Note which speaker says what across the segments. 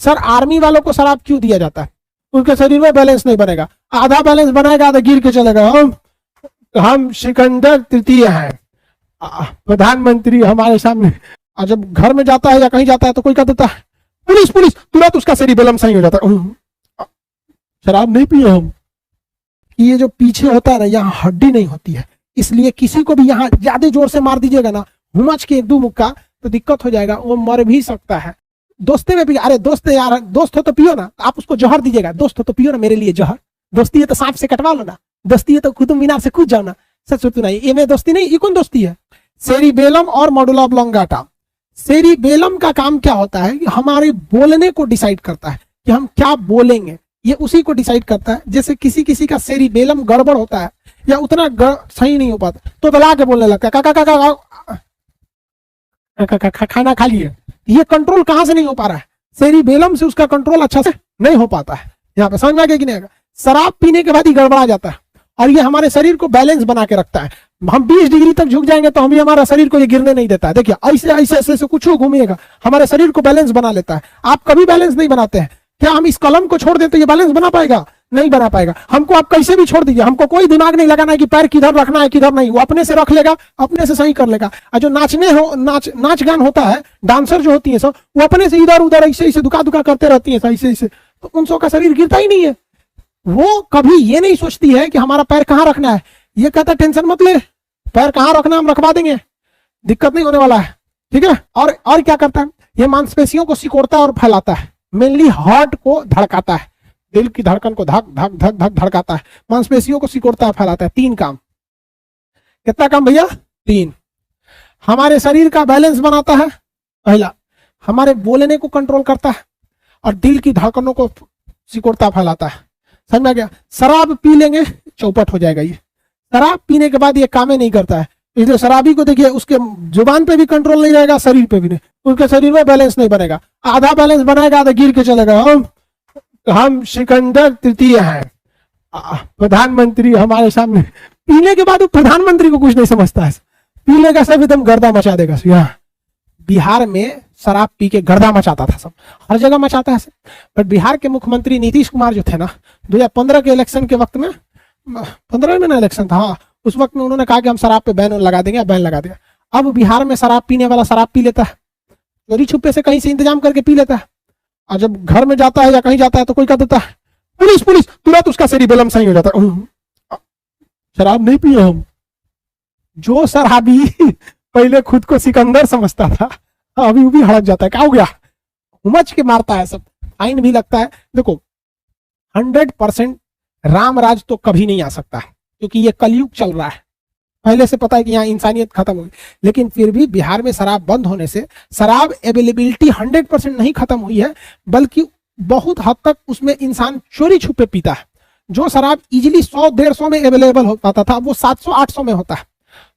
Speaker 1: Sir army वालों को शराब क्यों दिया जाता है? उनके शरीर में बैलेंस नहीं बनेगा, आधा बैलेंस बनाएगा आधा गिर के चलेगा। हम सिकंदर तृतीय हैं, प्रधानमंत्री हमारे सामने। और जब घर में जाता है या कहीं जाता है तो कोई कह देता है पुलिस पुलिस, तुरंत उसका सेरिबेलम सही हो जाता है। शराब नहीं पिए हम। ये जो पीछे होता है ना, यहाँ हड्डी नहीं होती है, इसलिए किसी को भी यहाँ ज्यादा जोर से मार दीजिएगा ना, हुमच के एक दो मुक्का, तो दिक्कत हो जाएगा, वो मर भी सकता है। दोस्ती में भी, अरे दोस्त यार, दोस्त हो तो पियो ना, आप उसको जहर दीजिएगा, दोस्त हो तो पियो ना मेरे लिए जहर। दोस्ती है तो सांप से कटवा लो ना, दोस्ती है तो कुतुब मीनार से कूद जाओ ना। सच सुनना, ये में दोस्ती नहीं, ये कौन दोस्ती है? सेरिबेलम और मेडुला ऑब्लोंगाटा। सेरिबेलम का काम क्या होता है कि हमारे बोलने को डिसाइड करता है कि हम क्या बोलेंगे, ये उसी को डिसाइड करता है। जैसे किसी किसी का सेरिबेलम गड़बड़ होता है या उतना सही नहीं हो पाता तो दला के बोलने लगता है खाना खा लिए। ये कंट्रोल कहां से नहीं हो पा रहा है? सेरिबेलम से उसका कंट्रोल अच्छा से नहीं हो पाता है। यहाँ पे समझ में आ गया कि नहीं आएगा? शराब पीने के बाद ही गड़बड़ा जाता है और ये हमारे शरीर को बैलेंस बना के रखता है। हम 20 डिग्री तक झुक जाएंगे तो हम भी हमारा शरीर को ये गिरने नहीं देता है। देखिए ऐसे ऐसे ऐसे कुछ घूमिएगा, हमारे शरीर को बैलेंस बना लेता है। आप कभी बैलेंस नहीं बनाते हैं। क्या हम इस कलम को छोड़ देते ये बैलेंस बना पाएगा? नहीं बना पाएगा। हमको आप कैसे भी छोड़ दीजिए, हमको कोई दिमाग नहीं लगाना है कि पैर किधर रखना है किधर नहीं, वो अपने से रख लेगा, अपने से सही कर लेगा। और जो नाच गान होता है, डांसर जो होती है सब, वो अपने से इधर उधर ऐसे ऐसे दुका दुका करते रहती है ऐसे ऐसे, तो उन सबका शरीर गिरता ही नहीं है। वो कभी ये नहीं सोचती है कि हमारा पैर कहाँ रखना है। ये कहता टेंशन मत ले, पैर कहाँ रखना हम रखवा देंगे, दिक्कत नहीं होने वाला है, ठीक है। और क्या करता है, ये मांसपेशियों को सिकोड़ता है और फैलाता है। मेनली हार्ट को धड़काता है, दिल की धड़कन को धक धक धक धक धड़काता है, मांसपेशियों को सिकोड़ता है, फैलाता है। 3 काम। कितना काम भैया? 3। हमारे शरीर का बैलेंस बनाता है, पहला हमारे बोलने को कंट्रोल करता है और दिल की धड़कनों को सिकोड़ता फैलाता है। समझ में आ गया? शराब पी लेंगे चौपट हो जाएगा। ये शराब पीने के बाद ये कामें नहीं करता है, इसलिए शराबी को देखिए उसके जुबान पे भी कंट्रोल नहीं रहेगा, शरीर पे भी नहीं, उसके शरीर में बैलेंस नहीं बनेगा, आधा बैलेंस बनाएगा आधा गिर के चलेगा। हम सिकंदर तृतीय हैं, प्रधानमंत्री हमारे सामने। पीने के बाद वो प्रधानमंत्री को कुछ नहीं समझता है, पी लेगा सब एकदम गर्दा मचा देगा। यहाँ बिहार में शराब पी के गर्दा मचाता था, सब हर जगह मचाता है। बट बिहार के मुख्यमंत्री नीतीश कुमार जो थे ना, 2015 के इलेक्शन के वक्त में, 15 में ना इलेक्शन था, हाँ, उस वक्त में उन्होंने कहा कि हम शराब पे बैन लगा देंगे, बैन लगा दिया। अब बिहार में शराब पीने वाला शराब पी लेता है, चोरी छुपे से कहीं से इंतजाम करके पी लेता है, और जब घर में जाता है या कहीं जाता है तो कोई कह देता है पुलिस पुलिस, तुरंत उसका सेरिबेलम सही हो जाता है। शराब नहीं पिए हम। जो शराबी पहले खुद को सिकंदर समझता था, अभी वो भी हड़क जाता है। क्या हो गया? उमच के मारता है, सब फाइन भी लगता है। देखो 100% राम राज तो कभी नहीं आ सकता है, क्योंकि ये कलयुग चल रहा है, पहले से पता है कि यहाँ इंसानियत खत्म हो गई। लेकिन फिर भी बिहार में शराब बंद होने से शराब अवेलेबिलिटी 100% नहीं खत्म हुई है, बल्कि बहुत हद तक उसमें इंसान चोरी छुपे पीता है। जो शराब इजिली 100-150 में अवेलेबल हो पाता था, वो 700-800 में होता है।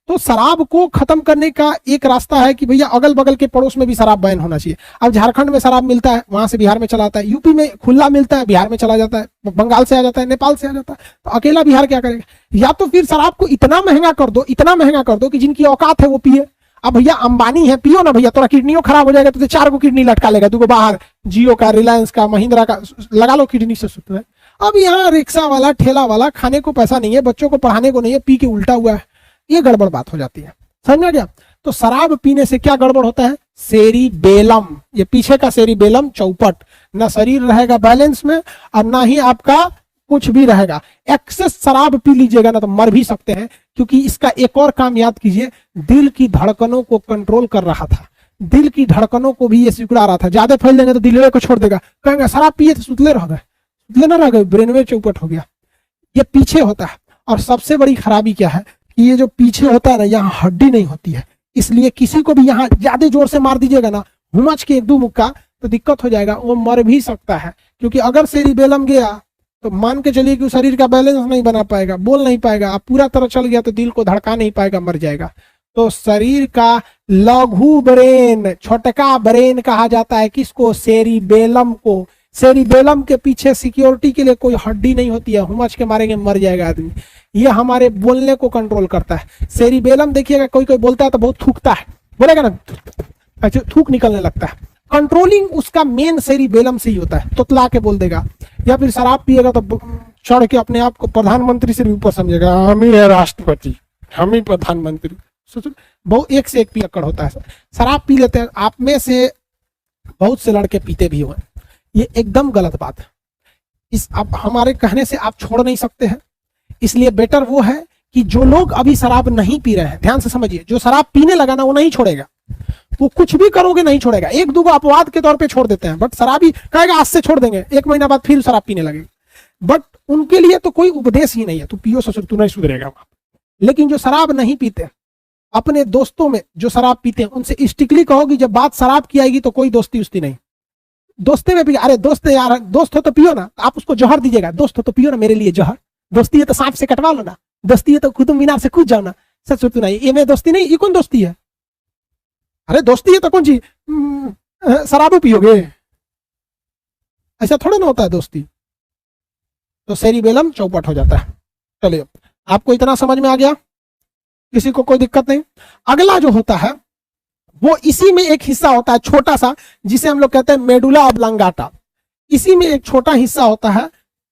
Speaker 1: तो शराब को खत्म करने का एक रास्ता है कि भैया अगल बगल के पड़ोस में भी शराब बैन होना चाहिए। अब झारखंड में शराब मिलता है, वहां से बिहार में चला आता है, यूपी में खुला मिलता है, बिहार में चला जाता है, बंगाल से आ जाता है, नेपाल से आ जाता है, तो अकेला बिहार क्या करेगा? या तो फिर शराब को इतना महंगा कर दो, इतना महंगा कर दो कि जिनकी औकात है वो पिए। अब भैया अंबानी है, पियो ना भैया, थोड़ा किडनियों खराब हो जाएगा तो 4 गो किडनी लटका लेगा, 2 गो बाहर, जियो का, रिलायंस का, महिंद्रा का, लगा लो किडनी से सुत है। अब यहाँ रिक्शा वाला, ठेला वाला, खाने को पैसा नहीं है, बच्चों को पढ़ाने को नहीं है, पी के उल्टा हुआ है, ये गड़बड़ बात हो जाती है। समझ में आ गया? तो शराब पीने से क्या गड़बड़ होता है? सेरिबेलम, ये पीछे का सेरिबेलम चौपट, ना शरीर रहेगा बैलेंस में और ना ही आपका कुछ भी रहेगा। एक्सेस शराब पी लीजिएगा ना तो मर भी सकते हैं, क्योंकि इसका एक और काम याद कीजिए, दिल की धड़कनों को कंट्रोल कर रहा था, दिल की धड़कनों को भी ये सिकुड़ा रहा था। ज्यादा फैल देंगे तो दिल को छोड़ देगा, कहेंगे शराब पिए तो सुतले रह गए, सुतले ना रह गए, ब्रेनवे चौपट हो गया। ये पीछे होता है। और सबसे बड़ी खराबी क्या है कि ये जो पीछे होता है ना, यहाँ हड्डी नहीं होती है, इसलिए किसी को भी यहाँ ज्यादा जोर से मार दीजिएगा ना, हुमच के एक दो मुक्का, तो दिक्कत हो जाएगा, वो मर भी सकता है। क्योंकि अगर सेरिबेलम गया तो मान के चलिए कि शरीर का बैलेंस नहीं बना पाएगा, बोल नहीं पाएगा, अब पूरा तरह चल गया तो दिल को धड़का नहीं पाएगा, मर जाएगा। तो शरीर का लघु ब्रेन, छोटका ब्रेन कहा जाता है किसको? सेरिबेलम को। सेरिबेलम के पीछे सिक्योरिटी के लिए कोई हड्डी नहीं होती है, हुमच के मारेंगे मर जाएगा आदमी। ये हमारे बोलने को कंट्रोल करता है। सेरिबेलम देखिएगा, कोई कोई बोलता है तो बहुत थूकता है, बोलेगा ना, अच्छा थूक निकलने लगता है। कंट्रोलिंग उसका मेन सेरिबेलम से ही होता है, तुतला के बोल देगा, या फिर शराब पिएगा तो चढ़ के अपने आप को प्रधानमंत्री से भी ऊपर समझेगा, हम ही है राष्ट्रपति, हम ही प्रधानमंत्री। बहुत एक से एक पियक्कड़ होता है। शराब पी लेते हैं, आप में से बहुत से लड़के पीते भी हुए, ये एकदम गलत बात है। इस आप हमारे कहने से आप छोड़ नहीं सकते हैं, इसलिए बेटर वो है कि जो लोग अभी शराब नहीं पी रहे हैं, ध्यान से समझिए, जो शराब पीने लगा ना वो नहीं छोड़ेगा, वो कुछ भी करोगे नहीं छोड़ेगा। एक दो अपवाद के तौर पे छोड़ देते हैं, बट शराबी कहेगा आज से छोड़ देंगे, 1 महीना बाद फिर शराब पीने लगेगा, बट उनके लिए तो कोई उपदेश ही नहीं है, तू पियो ससुर तू नहीं सुधरेगा। लेकिन जो शराब नहीं पीते, अपने दोस्तों में जो शराब पीते हैं उनसे स्ट्रिक्टली कहो कि जब बात शराब की आएगी तो कोई दोस्ती उस्ती नहीं। दोस्ती में भी अरे दोस्त यार, दोस्त हो तो पियो ना, आप उसको जहर दीजिएगा, दोस्त हो तो पियो ना मेरे लिए जहर, दोस्ती है तो सांप से कटवा लो ना, दोस्ती है तो कुतुब मीनार से कूद जाओ ना। सच तो नहीं, ये में दोस्ती नहीं, ये कौन दोस्ती है? अरे दोस्ती है तो कौन सी शराबो पियोगे, ऐसा थोड़ा ना होता है दोस्ती। तो सेरिबेलम चौपट हो जाता है। चलिए, आपको इतना समझ में आ गया, किसी को कोई दिक्कत नहीं। अगला जो होता है वो इसी में एक हिस्सा होता है छोटा सा, जिसे हम लोग कहते हैं मेडुला ऑब्लांगाटा। इसी में एक छोटा हिस्सा होता है,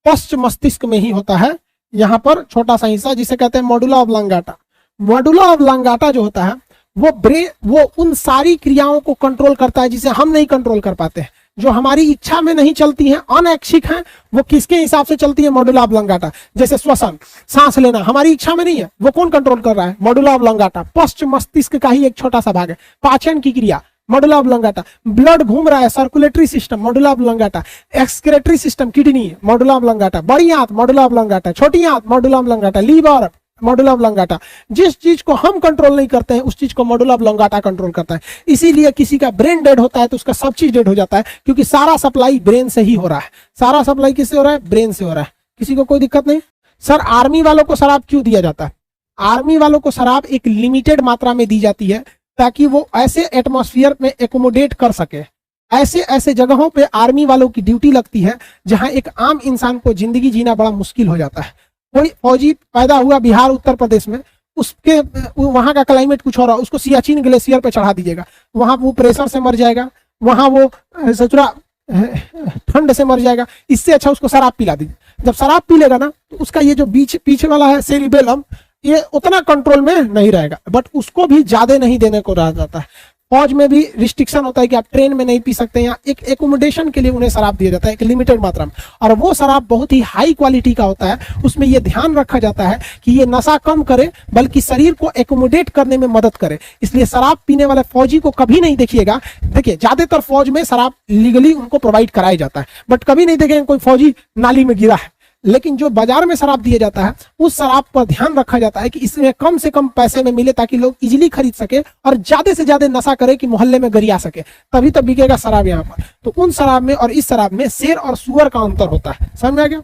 Speaker 1: पश्च मस्तिष्क में ही होता है, यहाँ पर छोटा सा हिस्सा जिसे कहते हैं मेडुला ऑब्लांगाटा। मेडुला ऑब्लांगाटा जो होता है वो उन सारी क्रियाओं को कंट्रोल करता है जिसे हम नहीं कंट्रोल कर पाते हैं, जो हमारी इच्छा में नहीं चलती हैं, अनैच्छिक हैं, वो किसके हिसाब से चलती है? Medulla oblongata. जैसे श्वसन, सांस लेना हमारी इच्छा में नहीं है, वो कौन कंट्रोल कर रहा है? Medulla oblongata. पश्च मस्तिष्क का ही एक छोटा सा भाग है। पाचन की क्रिया मेडुला ऑब्लांगाटा। ब्लड घूम रहा है, circulatory system medulla oblongata. Excretory system kidney medulla oblongata. बड़ी आंत मेडुला ऑब्लांगाटा। छोटी आंत medulla oblongata. Liver medulla oblongata. जिस चीज को हम कंट्रोल नहीं करते हैं उस चीज को मेडुला ऑब्लांगाटा कंट्रोल करता है। इसीलिए किसी का ब्रेन डेड होता है तो उसका सब चीज डेड हो जाता है, क्योंकि सारा सप्लाई ब्रेन से ही हो रहा है। सारा सप्लाई किससे हो रहा है? ब्रेन से हो रहा है। किसी को कोई दिक्कत नहीं। सर आर्मी वालों को शराब क्यों दिया जाता है? आर्मी वालों को शराब एक लिमिटेड मात्रा में दी जाती है ताकि वो ऐसे एटमॉस्फेयर में एकोमोडेट कर सके। ऐसे ऐसे जगहों पे आर्मी वालों की ड्यूटी लगती है जहां एक आम इंसान को जिंदगी जीना बड़ा मुश्किल हो जाता है। कोई फौजी पैदा हुआ बिहार उत्तर प्रदेश में, उसके वहां का क्लाइमेट कुछ हो रहा है, उसको सियाचिन ग्लेशियर पे चढ़ा दीजिएगा, वहां वो प्रेशर से मर जाएगा, वहां वो सचुरा ठंड से मर जाएगा। इससे अच्छा उसको शराब पिला दीजिए। जब शराब पी लेगा ना तो उसका ये जो पीछे वाला है सेरिबेलम, ये उतना कंट्रोल में नहीं रहेगा, बट उसको भी ज्यादा नहीं देने को रहा जाता है। फौज में भी रिस्ट्रिक्शन होता है कि आप ट्रेन में नहीं पी सकते, या एक एकोमोडेशन के लिए उन्हें शराब दिया जाता है एक लिमिटेड मात्रा में, और वो शराब बहुत ही हाई क्वालिटी का होता है। उसमें ये ध्यान रखा जाता है कि ये नशा कम करे बल्कि शरीर को एकोमोडेट करने में मदद करे। इसलिए शराब पीने वाले फौजी को कभी नहीं देखिएगा। देखिए ज्यादातर फौज में शराब लीगली उनको प्रोवाइड कराया जाता है, बट कभी नहीं देखेंगे कोई फौजी नाली में गिरा है। लेकिन जो बाजार में शराब दिया जाता है उस शराब पर ध्यान रखा जाता है कि इसमें कम से कम पैसे में मिले ताकि लोग इजीली खरीद सके और ज्यादा से ज्यादा नशा करे कि मोहल्ले में गरिया सके, तभी तो बिकेगा शराब यहाँ पर। तो उन शराब में और इस शराब में शेर और सुअर का अंतर होता है। समझ में आ गया?